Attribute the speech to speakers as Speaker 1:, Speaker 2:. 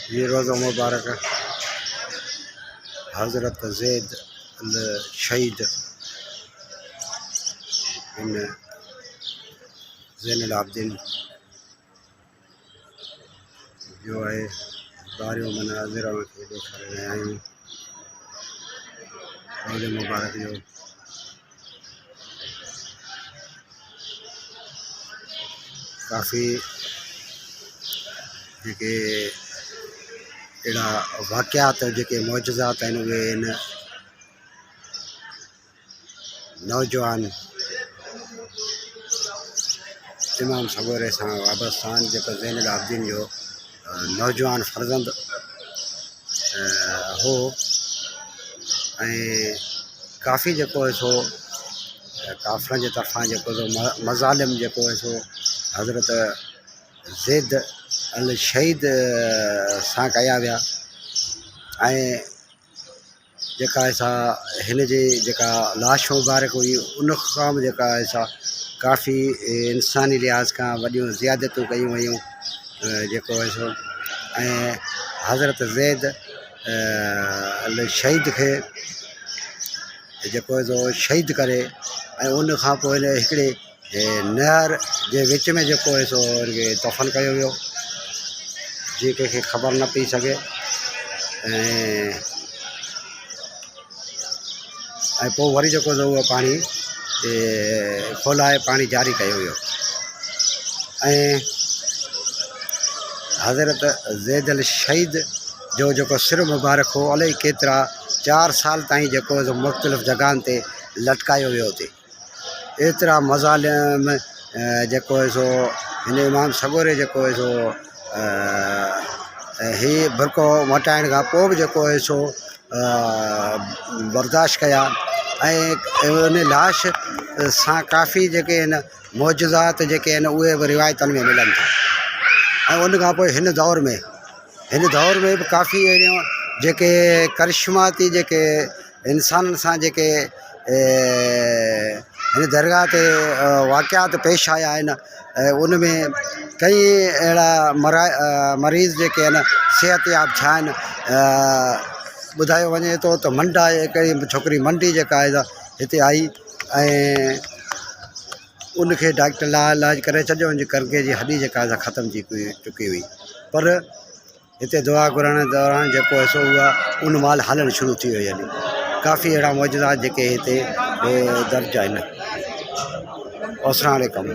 Speaker 1: ये रोज़ा मुबारक हज़रत ज़ैद अल शहीद इन ज़ैनुल आबिदीन जो है बारियों मनाज़िर खे ॾेखारे रहिया आहियूं। रोज़े मुबारक जो काफ़ी जेके अहिड़ा वाक़ियात जेके मौजज़ात आहिनि उहे इन नौजवान इमाम सगोरे सां वाबस्ता आहिनि, जेको ज़ैनुल आबिदीन जो नौजवान फ़र्ज़ंद हो ऐं काफ़ी जेको है सो काफ़िरनि जे तरफ़ां जेको मज़ालिम जेको है सो हज़रत ज़ैद अल शहीद सां कया विया ऐं जेका सा हिन जी जेका लाश मुबारक हुई उन खां बि जेका सा काफ़ी इंसानी लिहाज़ खां वॾियूं ज़ियादतूं कयूं वयूं जेको है सो ऐं हज़रत ज़ैद अल शहीद खे जेको है सो शहीद करे ऐं उन खां पोइ हिकिड़े नहर जे विच में जेको है सो दफ़न कयो वियो जीअं कंहिंखे ख़बर न पई सघे ऐं पोइ वरी जेको उहो पाणी खोलाए पाणी जारी कयो वियो ऐं हज़रत ज़ैद अल शहीद जो जेको सिर मुबारक हो अलाही केतिरा 4 साल ताईं जेको मुख़्तलिफ़ जॻहियुनि ते लटकायो वियो हुते। एतिरा मज़ालिम जेको है सो हिन इमाम सगोरे जेको है सो हीअ बुरको मटाइण खां पोइ बि जेको है सो बर्दाश्त कया ऐं उन लाश सां काफ़ी जेके आहिनि मौजज़ात जेके आहिनि उहे बि रिवायतनि में मिलनि था ऐं उन खां पोइ हिन दौर में बि काफ़ी अहिड़ियूं जेके करिश्माती जेके इंसाननि सां जेके हिन दरगाह ते वाक़ियात पेश आया आहिनि उन में कई अहिड़ा मरीज़ जेके आहिनि सिहतयाब थिया आहिनि। ॿुधायो वञे थो त मंडा हिकिड़ी छोकिरी मंडी जेका आहे हिते आई ऐं उनखे डॉक्टर इलाज करे छॾियो, उनजी कणिके जी हॾी जेका ख़तमु थी चुकी हुई, पर हिते दुआ घुरण दौरान जेको आहे सो उहा उन महिल हलणु शुरू थी वई हली। काफ़ी अहिड़ा मौजूदात जेके हिते दर्ज आहिनि। अस्सलाम वालेकुम।